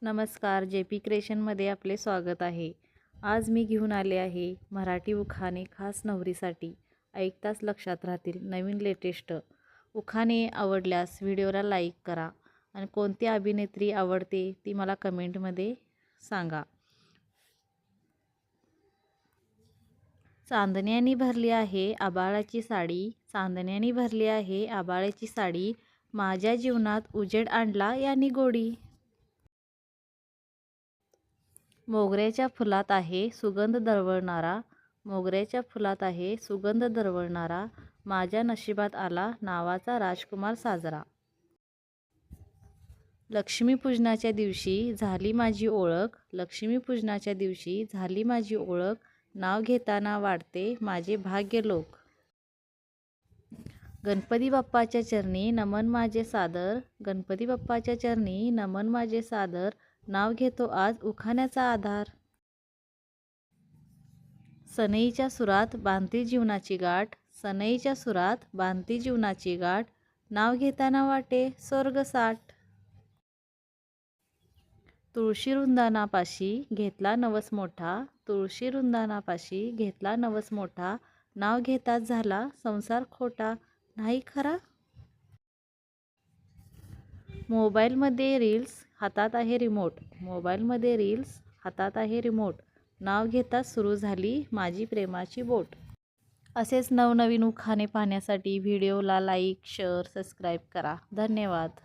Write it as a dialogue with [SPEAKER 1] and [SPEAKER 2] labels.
[SPEAKER 1] नमस्कार, JP क्रिएशनमध्ये आपले स्वागत आहे। आज मी घेऊन आले आहे मराठी उखाणे खास नवरीसाठी। ऐकताच लक्षात राहतील नवीन लेटेस्ट उखाणे। आवडल्यास व्हिडिओला लाईक करा आणि कोणती अभिनेत्री आवडते ती मला कमेंटमध्ये सांगा। चांदण्यानी भरली आहे आभाळाची साडी, चांदण्यानी भरली आहे आभाळाची साडी, माझ्या जीवनात उजेड आणला यानी गोडी। मोगऱ्याच्या फुलात आहे सुगंध दरवळणारा, मोगऱ्याच्या फुलात आहे सुगंध दरवळणारा, माझ्या नशिबात आला नावाचा राजकुमार साजरा। लक्ष्मीपूजनाच्या दिवशी झाली माझी ओळख, लक्ष्मीपूजनाच्या दिवशी झाली माझी ओळख, नाव घेताना वाढते माझे भाग्य लोक। गणपती बाप्पाच्या चरणी नमन माझे सादर, गणपती बाप्पाच्या चरणी नमन माझे सादर, नाव घेतो आज उखाण्याचा आधार। सनईच्या सुरात बांधती जीवनाची गाठ, सनईच्या सुरात बांधती जीवनाची गाठ, नाव घेताना वाटे स्वर्ग साठ। तुळशी वृंदानापाशी घेतला नवस मोठा, तुळशी वृंदानापाशी घेतला नवस मोठा, नाव घेताच झाला संसार खोटा नाही खरा। मोबाईलमध्ये रील्स हातात आहे रिमोट, मोबाईलमध्ये रील्स हातात आहे रिमोट, नाव घेताच सुरू झाली माझी प्रेमाची बोट। असेच नवनवीन उखाणे पाहण्यासाठी व्हिडिओला लाईक, शेअर, सबस्क्राईब करा। धन्यवाद।